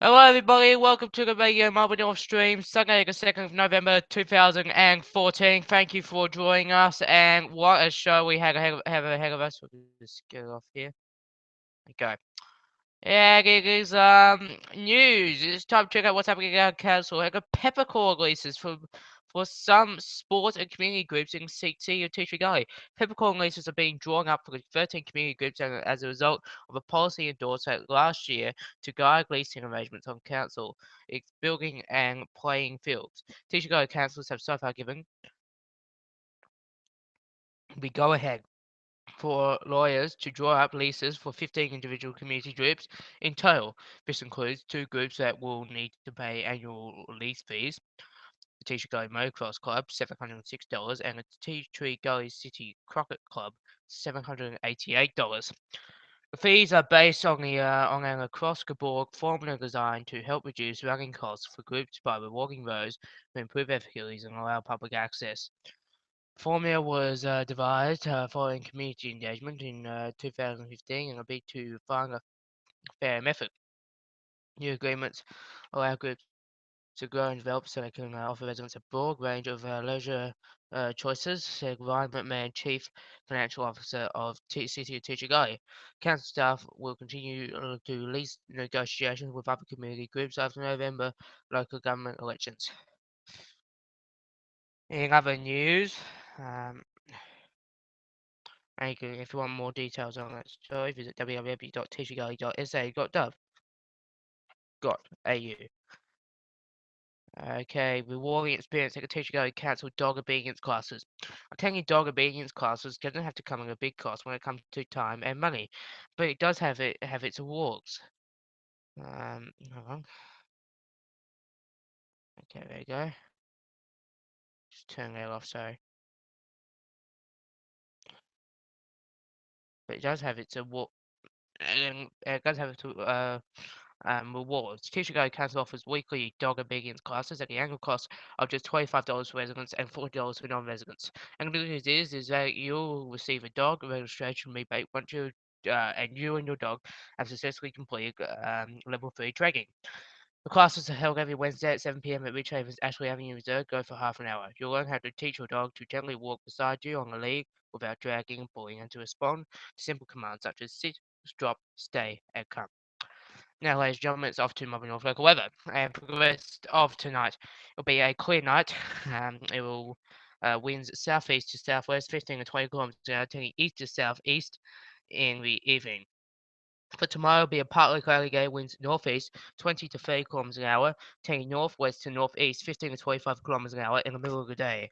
Hello, everybody. Welcome to the Radio Melbourne North stream, Sunday, the 2nd of November 2014. Thank you for joining us, and what a show we have ahead of us. We'll just get it off here. Okay. Yeah, it is news. It's time to check out what's happening at council. I got peppercorn releases for some sports and community groups in City and Teacher Gully. Peppercorn releases are being drawn up for the 13 community groups as a result of a policy endorsed last year to guide leasing arrangements on council. It's building and playing fields. Teacher Gully councils have so far given the go ahead for lawyers to draw up leases for 15 individual community groups in total. This includes 2 groups that will need to pay annual lease fees. The Tea Tree Gully Motocross Club, $706, and the Tea Tree Gully City Croquet Club, $788. The fees are based on an across-the-board formula designed to help reduce running costs for groups by rewarding those who improve their facilities and allow public access. Formula was devised following community engagement in 2015 and a bid to find a fair method. New agreements allow groups to grow and develop so they can offer residents a broad range of leisure choices, said Ryan McMahon, Chief Financial Officer of City of Teacher Guy. Council staff will continue to lease negotiations with other community groups after November local government elections. In other news, um, and if you want more details on that story, visit www.teacherguide.sa.gov.au. Okay, rewarding experience at a Teacher Guide cancelled dog obedience classes. Attending dog obedience classes doesn't have to come at a big cost when it comes to time and money, but it does have its rewards. Hold on. Okay, there you go. Just turn that off, sorry. But it does have its reward. It does have its rewards. Teacher Guide Council offers weekly dog obedience classes at the annual cost of just $25 for residents and $40 for non-residents. And the good news is that you'll receive a dog registration rebate once you and your dog have successfully completed level 3 training. The classes are held every Wednesday at 7 p.m. at Ridge Haven's Ashley Avenue Reserve. Go for half an hour. You'll learn how to teach your dog to gently walk beside you on a lead without dragging and pulling, and to respond to simple commands such as sit, drop, stay, and come. Now, ladies and gentlemen, it's off to Melbourne North local weather. And for the rest of tonight, it'll be a clear night. It will winds southeast to southwest, 15 to 20 kilometers an hour, turning east to southeast in the evening. For tomorrow, it'll be a partly cloudy day, winds northeast, 20 to 30 kilometers an hour, turning northwest to northeast, 15 to 25 kilometers an hour in the middle of the day.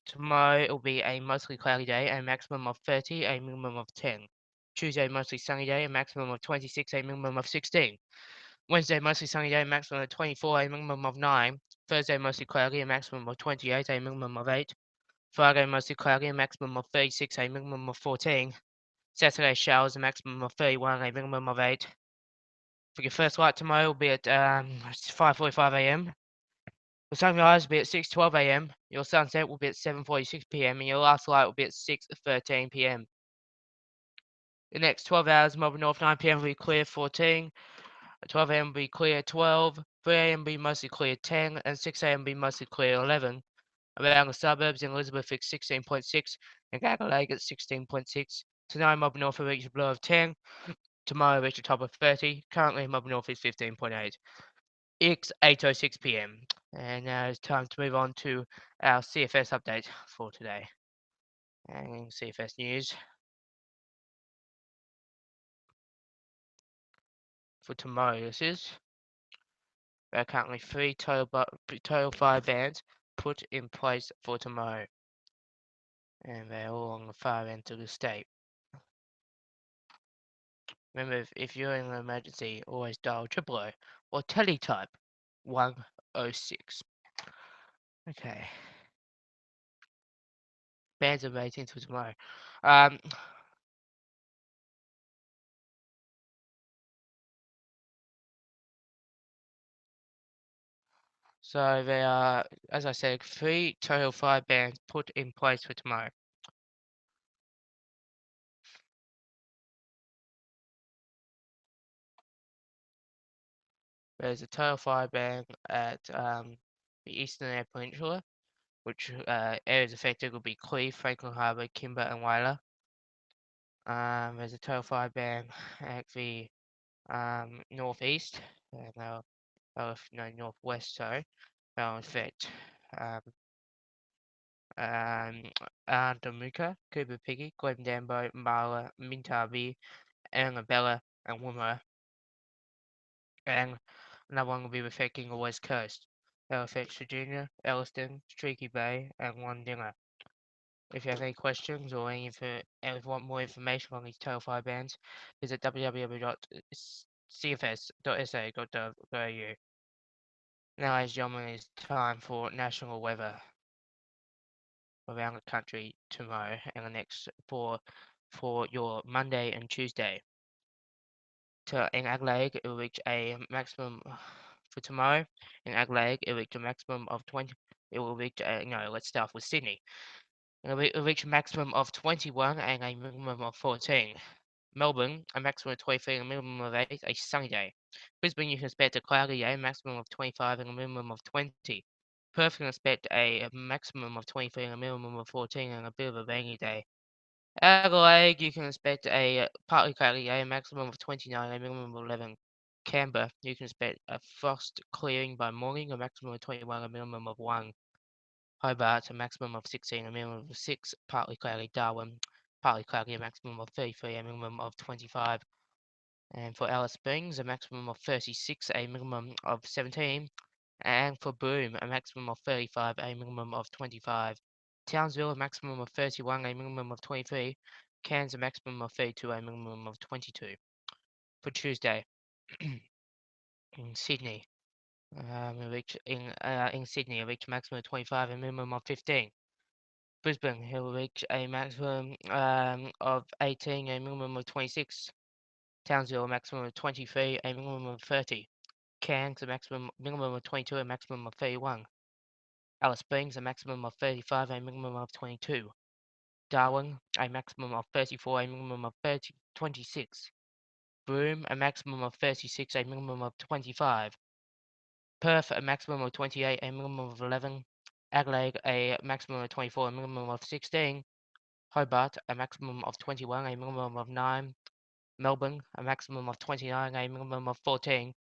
Tomorrow, it'll be a mostly cloudy day, a maximum of 30, a minimum of 10. Tuesday, mostly sunny day, a maximum of 26, a minimum of 16. Wednesday, mostly sunny day, maximum of 24, a minimum of 9. Thursday, mostly cloudy, a maximum of 28, a minimum of 8. Friday, mostly cloudy, a maximum of 36, a minimum of 14. Saturday, showers, a maximum of 31, a minimum of 8. For your first light tomorrow will be at 5:45 a.m. Your sunrise will be at 6:12 a.m. Your sunset will be at 7:46 p.m. and your last light will be at 6:13 p.m. The next 12 hours, Melbourne North, 9 p.m. will be clear, 14. At 12 a.m. will be clear, 12. 3 a.m. will be mostly clear, 10. And 6 a.m. will be mostly clear, 11. Around the suburbs, in Elizabeth it's 16.6 and Adelaide at 16.6. Tonight, Melbourne North will reach a low of 10. Tomorrow, reach a top of 30. Currently, Melbourne North is 15.8. It's 8:06 p.m. And now it's time to move on to our CFS update for today. And CFS news. For tomorrow, this is. There are currently 3 total fire bans put in place for tomorrow. And they're all on the far end of the state. Remember, if you're in an emergency, always dial 000 or teletype 106. Okay. Bans are waiting until tomorrow. So there are, as I said, 3 total fire bans put in place for tomorrow. There's a total fire ban at the Eastern Air Peninsula, which areas affected will be Cleve, Franklin Harbour, Kimber, and Whyler. There's a total fire ban at the northeast, no, northwest, sorry. That'll affect um, Damuka, Cooper Pedy, Glendambo, Marla, Mintabi, Annabella, and Woomera. And another one will be affecting the west coast. That'll affect Virginia, Elliston, Streaky Bay, and Wandinga. If you have any questions or any if you want more information on these total fire bans, visit www.cfs.sa.gov.au. Now, ladies and gentlemen, it's time for national weather around the country tomorrow and the next for your Monday and Tuesday. In Adelaide, it will reach a maximum for tomorrow. In Adelaide, it will reach a maximum of 20. It will reach no. Let's start with Sydney. It will reach a maximum of 21 and a minimum of 14. Melbourne, a maximum of 23 and a minimum of 8, a sunny day. Brisbane, you can expect a cloudy day, a maximum of 25 and a minimum of 20. Perth can expect a maximum of 23 and a minimum of 14 and a bit of a rainy day. Adelaide, you can expect a partly cloudy day, a maximum of 29 and a minimum of 11. Canberra, you can expect a frost clearing by morning, a maximum of 21 and a minimum of 1. Hobart, a maximum of 16 and a minimum of 6. Partly cloudy. Darwin, partly cloudy, a maximum of 33 and a minimum of 25. And for Alice Springs, a maximum of 36, a minimum of 17. And for Broome, a maximum of 35, a minimum of 25. Townsville, a maximum of 31, a minimum of 23. Cairns, a maximum of 32, a minimum of 22. For Tuesday, in Sydney, in Sydney, a reach maximum of 25, a minimum of 15. Brisbane, he will reach a maximum of 18, a minimum of 26. Townsville, a maximum of 23, a minimum of 30. Cairns, a minimum of 22, a maximum of 31. Alice Springs, a maximum of 35, a minimum of 22. Darwin, a maximum of 34, a minimum of 26. Broome, a maximum of 36, a minimum of 25. Perth, a maximum of 28, a minimum of 11. Adelaide, a maximum of 24, a minimum of 16. Hobart, a maximum of 21, a minimum of 9. Melbourne, a maximum of 29, a minimum of 14.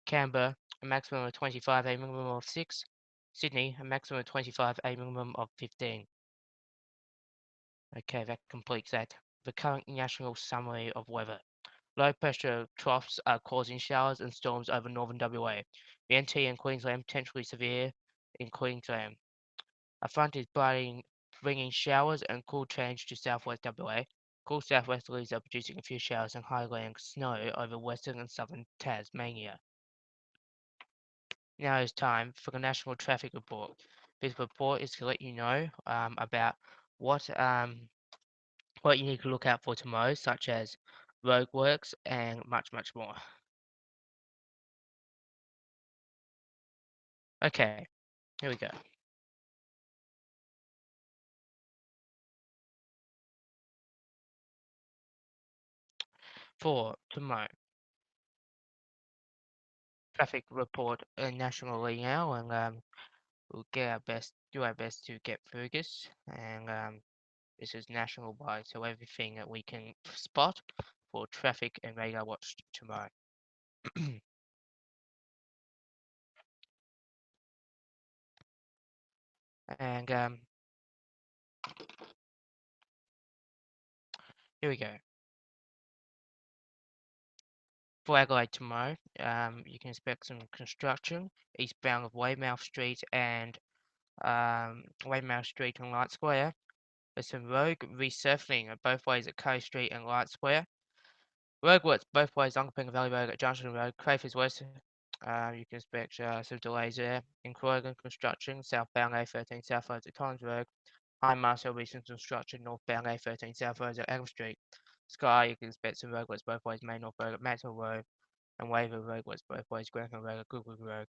Canberra, a maximum of 25, a minimum of 6. Sydney, a maximum of 25, a minimum of 15. Okay, that completes that. The current national summary of weather. Low pressure troughs are causing showers and storms over northern WA. The NT in Queensland potentially severe in Queensland. A front is bringing showers and cool change to southwest WA. Cool southwesterlies are producing a few showers and high-lying snow over western and southern Tasmania. Now it's time for the National Traffic Report. This report is to let you know about what you need to look out for tomorrow, such as roadworks and much, much more. Okay, here we go. For tomorrow, traffic report nationally now, and we'll do our best to get through this. And this is national wide, so everything that we can spot for traffic and radar watch tomorrow. And here we go. For Adelaide tomorrow, you can expect some construction eastbound of Weymouth Street and Weymouth Street and Light Square. There's some road resurfacing at both ways at Curry Street and Light Square. Roadworks both ways on Ping Valley Road at Junction Road, Crayford West. You can expect some delays there. In Croydon, construction, southbound A13 south roads at Collins Road. High Marshall recent construction, northbound A13 south roads at Elm Street. Sky, you can expect some roadworks both ways, Main North Road at Maxwell Road. And Waver roadworks both ways, Grantham Road at Goodwood Road.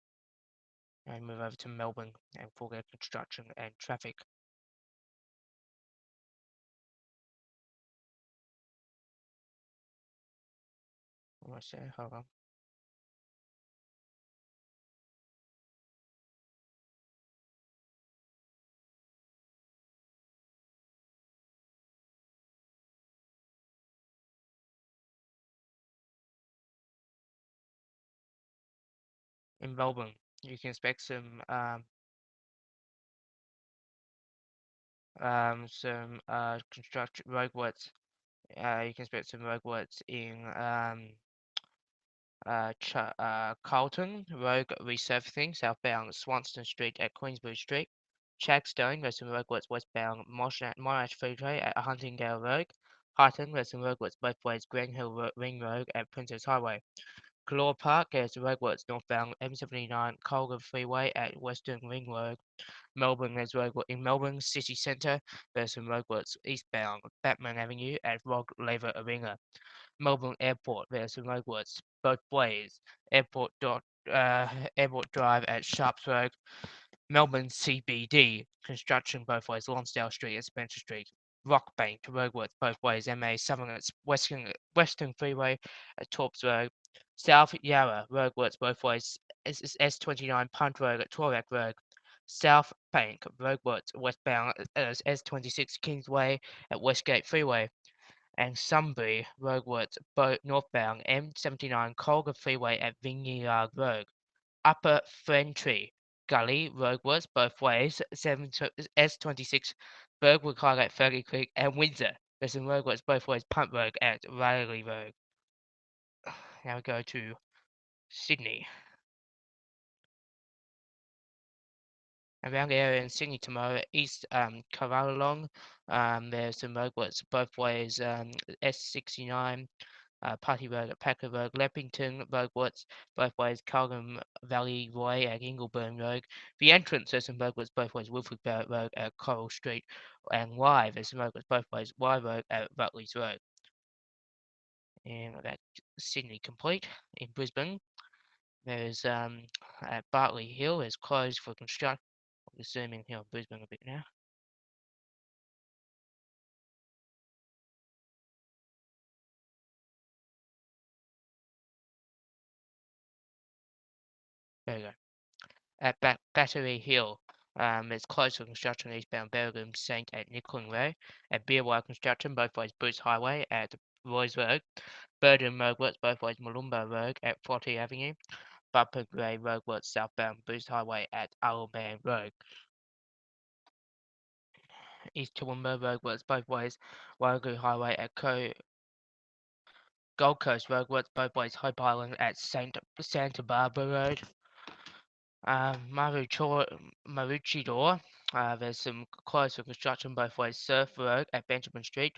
And move over to Melbourne and for their construction and traffic. Almost there, hold on. In Melbourne, you can expect construction roadworks. You can expect some roadworks in Carlton Road resurfacing southbound Swanston Street at Queensbury Street. Chadstone, there's some roadworks westbound Monash Freeway at Huntingdale Road. Highton, there's some roadworks both ways Green Hill Ring Road at Princess Highway. Claw Park, there's roadworks northbound M79 Colgan Freeway at Western Ring Road. Melbourne, there's roadwork in Melbourne City Centre. There's some roadworks eastbound Batman Avenue at Rod Laver Arena. Melbourne Airport, there's some roadworks both ways. Airport dot Airport Drive at Sharps Road. Melbourne CBD, construction both ways, Lonsdale Street and Spencer Street. Rockbank, roadworks both ways, MA Southern at Western Freeway at Torps Road. South Yarra, roadworks both ways, S29 Punt Road at Torak Road. South Bank, roadworks westbound as S26 Kingsway at Westgate Freeway. And Sunbury, roadworks both northbound M79 Colga Freeway at Vineyard Road. Upper Ferntree Gully roadworks both ways, S26 Bergwood Highgate Ferry Creek and Windsor. There's some roadworks both ways, Punt Road at Raleigh Road. Now we go to Sydney. Around the area in Sydney tomorrow, East Curralong, there's some roadworks both ways, S69 Party Road at Packer Road, Leppington roadworks both ways, Calgum Valley Way at Ingleburn Road. The entrance there's some roadworks both ways, Wilfred Barrett Road at Coral Street, and Wye there's some roadworks both ways, Wye Road at Rutleys Road. And that's Sydney complete. In Brisbane, there's at Bartley Hill is closed for construction. I'll zoom in here on Brisbane a bit now. There we go. At Battery Hill, it's closed for construction eastbound Berrigum Saint at Nicklin Way. At Beerwire Construction, both ways Bruce Highway at Roy's Road. Burden Roadworks, both ways Malumba Road at Forty Avenue. Bumper Grey Roadworks southbound Bruce Highway at Arlman Road. East Toowoomba Roadworks, both ways Warragoo Highway at Gold Coast Roadworks, both ways Hope Island at Santa Barbara Road. Maroochydore, there's some closed for construction both ways. Surf Road at Benjamin Street.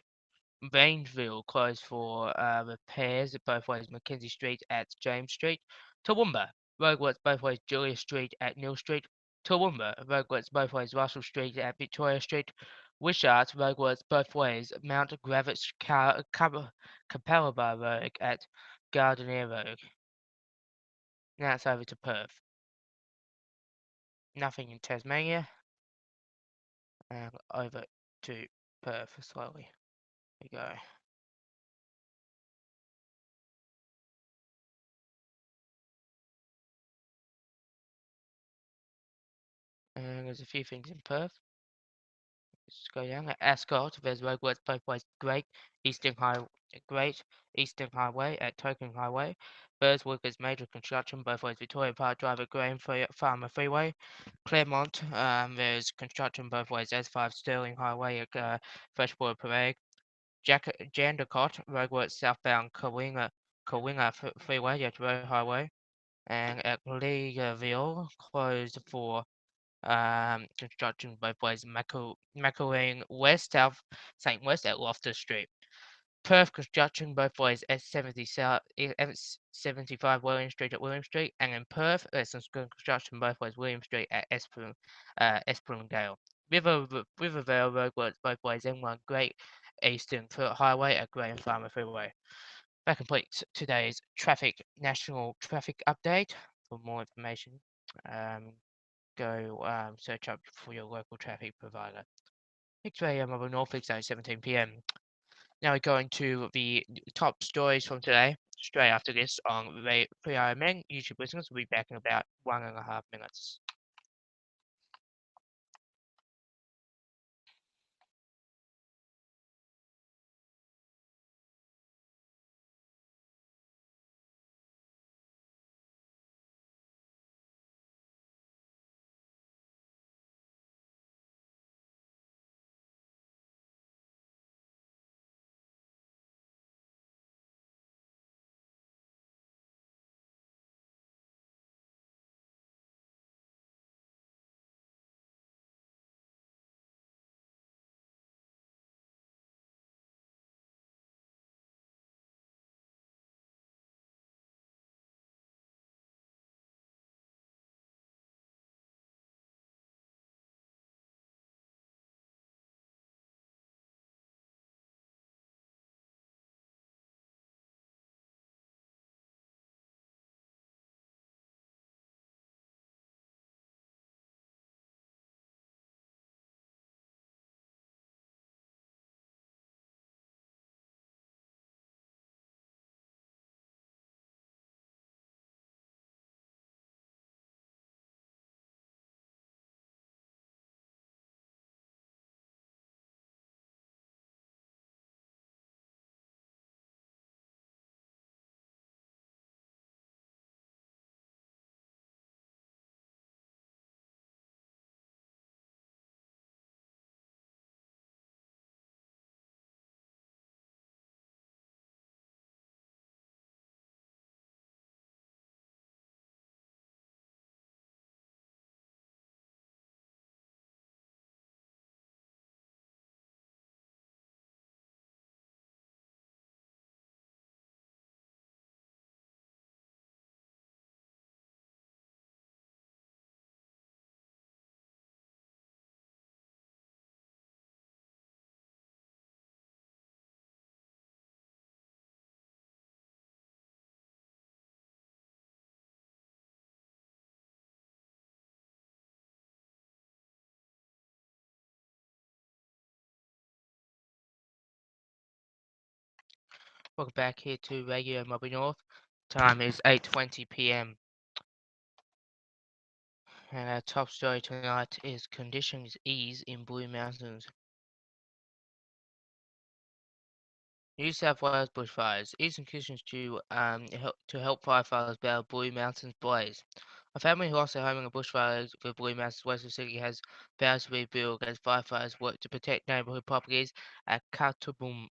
Rangeville closed for repairs both ways. Mackenzie Street at James Street. Toowoomba, roadworks both ways. Julia Street at Neil Street. Toowoomba, roadworks both ways. Russell Street at Victoria Street. Wishart, roadworks both ways. Mount Gravitz Capalaba Road at Gardenier Road. Now it's over to Perth. Nothing in Tasmania. And over to Perth slowly. There we go. And there's a few things in Perth. Let's go down. At Ascot, there's roadworks both ways. Great Eastern Highway at Token Highway. Burswick major construction both ways. Victoria Park Drive at Graham Farmer Freeway. Claremont, there's construction both ways. S5 Sterling Highway at Freshwater Parade. Jandakot roadworks southbound Kawinga Freeway at Road Highway. And at Leaguerville, closed for construction both ways. Macquarie West, South St. West at Loftus Street. Perth construction both ways. S70 South, S75 William Street at William Street, and in Perth there's some construction both ways. William Street at Esplanadale. Rivervale roadworks both ways. M1 Great Eastern Highway at Graham Farmer Freeway. That completes today's national traffic update. For more information, go search up for your local traffic provider. 6 a.m. over Norfolk Zone, 17 p.m. Now we're going to the top stories from today. Straight after this on 3RMN YouTube listeners. We'll be back in about 1.5 minutes. Welcome back here to Radio Mobby North. Time is 8:20 p.m. and our top story tonight is conditions ease in Blue Mountains. New South Wales bushfires. Easing conditions to help firefighters battle Blue Mountains blaze. A family who lost their home in a bushfire for Blue Mountains Western City has vowed to rebuild as firefighters work to protect neighbourhood properties at Katoomba.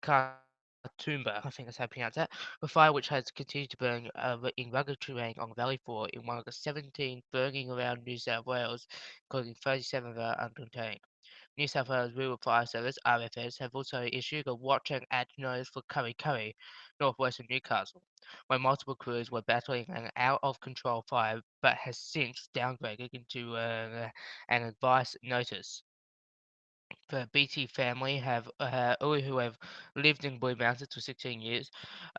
Katoomba, I think that's how you pronounce that. The fire, which has continued to burn in rugged terrain on Valley 4 in one of the 17 burning around New South Wales, causing 37 are uncontained. New South Wales Rural Fire Service (RFS) have also issued a watch and act notice for Kurri Kurri, northwestern Newcastle, where multiple crews were battling an out-of-control fire but has since downgraded into an advice notice. The BT family who have lived in Blue Mountains for 16 years,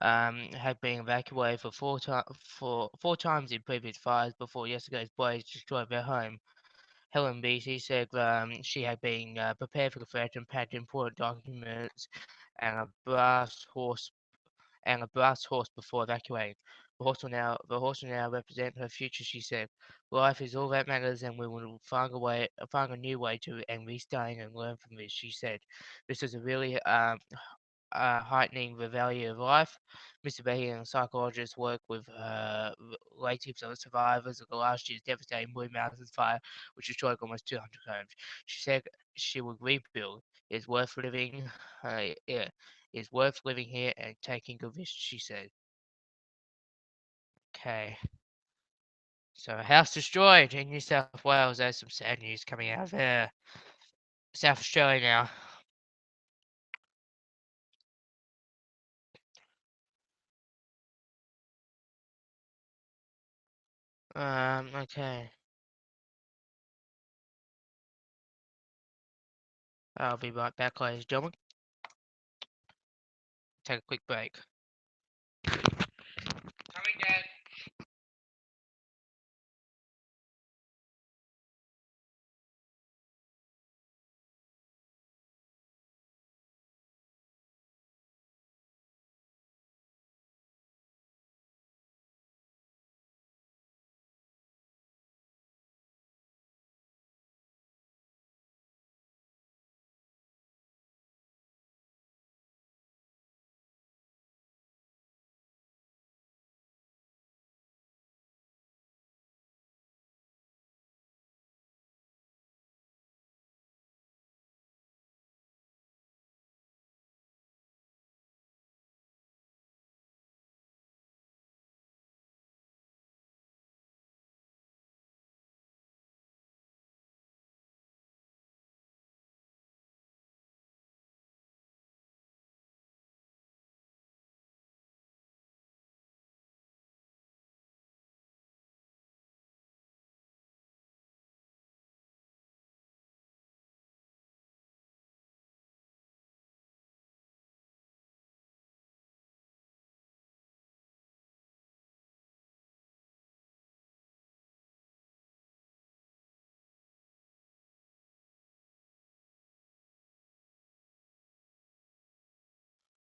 have been evacuated for four times in previous fires before yesterday's blaze destroyed their home. Helen Beatty said she had been prepared for the threat and packed important documents and a brass horse before evacuating. The horse will now represent her future, she said. Life is all that matters and we will find a new way to and restarting and learn from this, she said. This is a really heightening the value of life. Mr. Beatty and psychologists work with relatives of survivors of the last year's devastating Blue Mountains fire, which destroyed almost 200 homes. She said she would rebuild. It's worth living. Yeah, it's worth living here and taking a risk, she said. Okay. So, a house destroyed in New South Wales. There's some sad news coming out of there. South Australia now. Okay. I'll be right back, ladies and gentlemen. Take a quick break. Coming, Dad.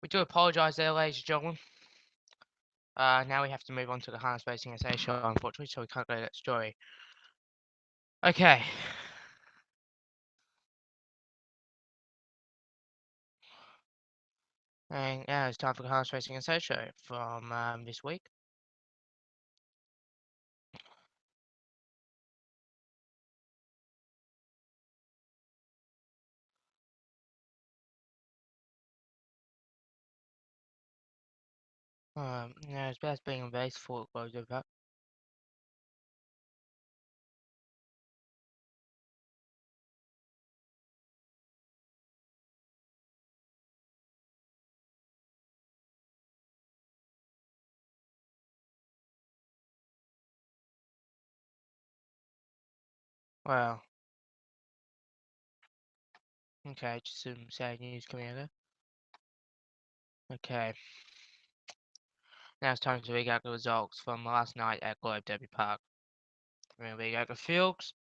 We do apologise there, ladies and gentlemen. Now we have to move on to the harness racing SA show, unfortunately, so we can't go to that story. Okay. And now it's time for the harness racing SA show from this week. Now it's best being a race for it goes over. Well, okay, just some sad news coming out there. Okay. Now it's time to read out the results from last night at Globe Derby Park. We're going to read out the fields,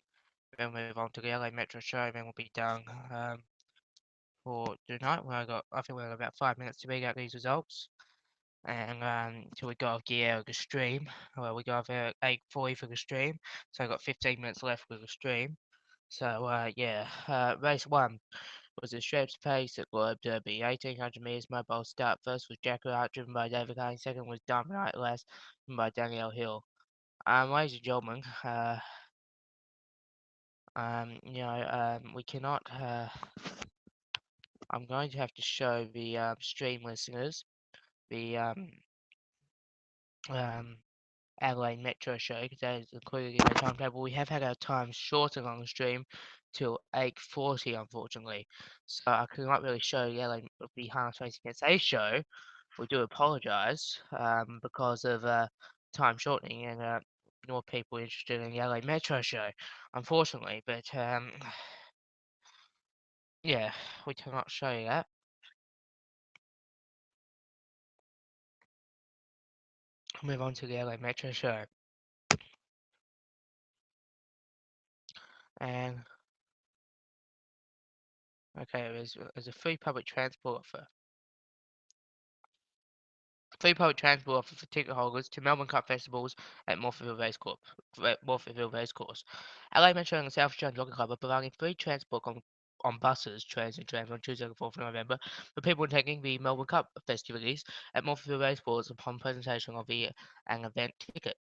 then move on to the LA Metro show, then we'll be done. for tonight. I think we got about 5 minutes to read out these results. And till we go off gear of the stream. Well, we go off at 8:40 for the stream, so I got 15 minutes left for the stream. So yeah, race one was the Shapes Pace at Globe Derby, 1800 metres mobile start. First was Jack Wright, driven by David Kane. Second was Diamond Night Last, driven by Danielle Hill. Ladies and gentlemen, we cannot. I'm going to have to show the stream listeners the um, Adelaide Metro show because that is included in the timetable. We have had our time shortened on the stream till 8:40, unfortunately. So I cannot really show the Harness Racing SA show. We do apologise because of time shortening and more people interested in the LA Metro show, unfortunately. But yeah, we cannot show you that. Move on to the LA Metro show. And okay, there's a free public transport offer. Free public transport offer for ticket holders to Melbourne Cup festivals at Morphettville Racecourse. LA Metro and the South Australian Jockey Club are providing free transport on buses, trains and trams on Tuesday the 4th of November for people attending the Melbourne Cup festivities at Morphettville Racecourse upon presentation of an event ticket.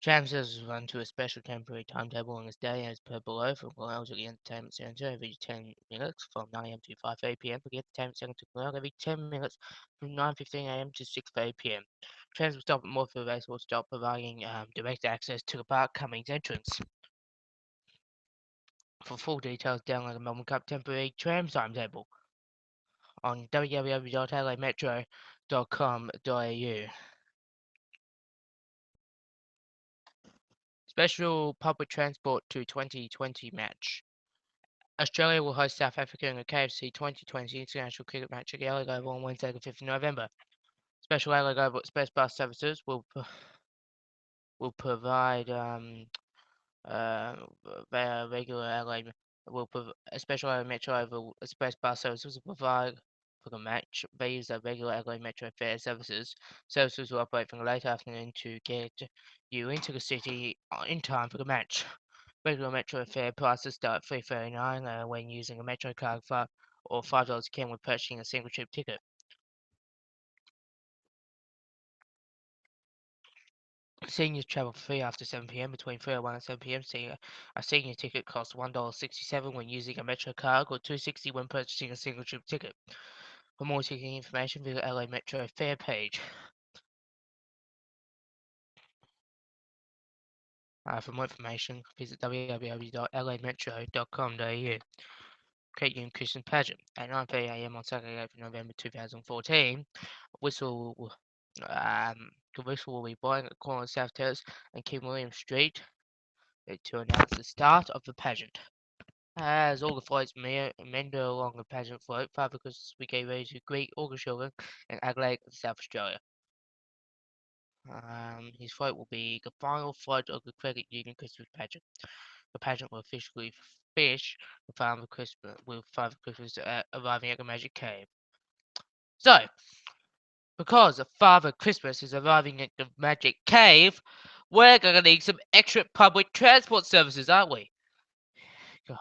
Trams run to a special temporary timetable on this day as per below from Glenelg to the Entertainment Centre every 10 minutes from 9am to 5:30 pm. For the Entertainment Centre to Glenelg every 10 minutes from 9:15 am to 6:30 pm. Trams will stop at Morphettville Racecourse stop providing direct access to the Park Cummings entrance. For full details, download the Melbourne Cup temporary tram timetable on www.lametro.com.au. Special public transport to 2020 match. Australia will host South Africa in the KFC 2020 International Cricket Match at the Adelaide Oval on Wednesday, the 5th of November. Special Adelaide Oval Express bus services will provide regular Adelaide special Adelaide Metro Oval Express bus services will provide for the match. They use their regular Adelaide Metro fare services. Services will operate from the late afternoon to get you into the city in time for the match. Regular Metro fare prices start at $3.39 when using a Metro card or $5 can when purchasing a single trip ticket. Seniors travel free after 7 p.m. between 3:01 and 7 p.m. A senior ticket costs $1.67 when using a Metro card or $2.60 when purchasing a single trip ticket. For more ticketing information, visit LA Metro fare page. For more information, visit www.lametro.com.au. Kate Yoon Christian Pageant at 9:30 a.m. on Saturday, 8th of November 2014. Whistle, the whistle will be blowing at the corner of South Terrace and King William Street to announce the start of the pageant. As all the floats meander along the pageant float, Father Christmas we get ready to greet all the children in Adelaide and South Australia. His float will be the final float of the Credit Union Christmas pageant. The pageant will officially finish with Father Christmas arriving at the Magic Cave. So, because Father Christmas is arriving at the Magic Cave, we're gonna need some extra public transport services, aren't we? God.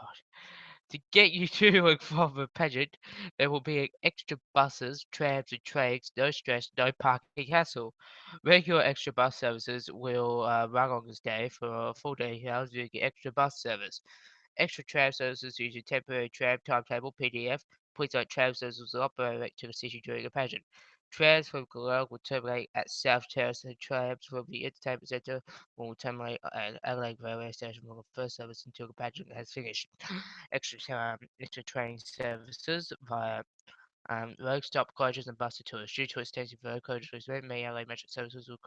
To get you to and from the pageant, there will be extra buses, trams, and trains. No stress, no parking hassle. Regular extra bus services will run on this day for a full day hours doing extra bus service. Extra tram services using temporary tram timetable (PDF). Please note tram services will operate to the city during the pageant. Trams from Glenelg will terminate at South Terrace and trams from the Entertainment Centre will terminate at Adelaide Railway Station for the first service until the pageant has finished. Extra train services via road stop closures and bus tours. Due to extensive road closures, many LA Metro services will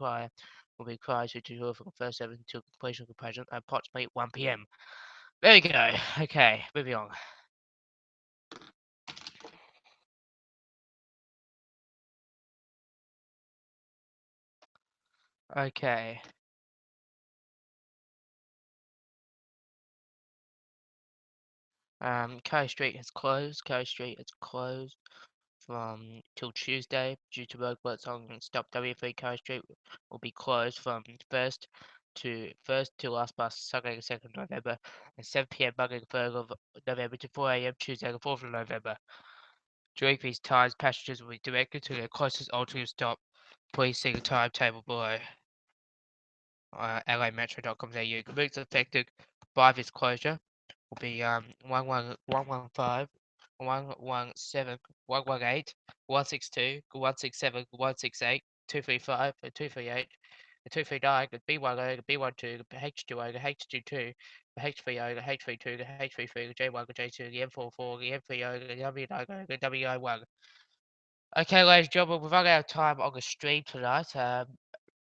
be required to tour from the first service until completion of the pageant at approximately 1 p.m. There we go. Okay, moving on. Okay. Curry Street has closed. Curry Street is closed from till Tuesday due to roadworks on Stop W3. Curry Street will be closed from first to last bus Sunday the 2nd of November and 7 p.m. Monday the 3rd of November to 4 a.m. Tuesday the 4th of November. During these times, passengers will be directed to their closest alternate stop. Please see the timetable below. lametro.com.au. The routes affected by this closure will be 115, 117, 118, 162, 167, 168, 235, 238, 239, the B10, the B12, the H20, the H22, the H30, the H32, the H33, the J1, the J2, the M44, the M30, the W90, the W91. Okay, ladies and gentlemen, we've run out of time on the stream tonight.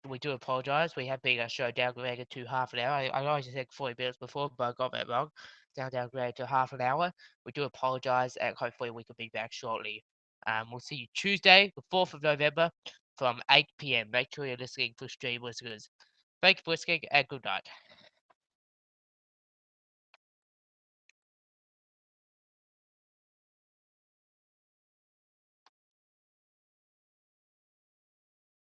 We do apologise. We have been a show downgraded to half an hour. I know I said 40 minutes before, but I got that wrong. Now downgraded to half an hour. We do apologise, and hopefully we can be back shortly. We'll see you Tuesday, the 4th of November, from 8 p.m. Make sure you're listening for stream listeners. Thank you for listening, and good night.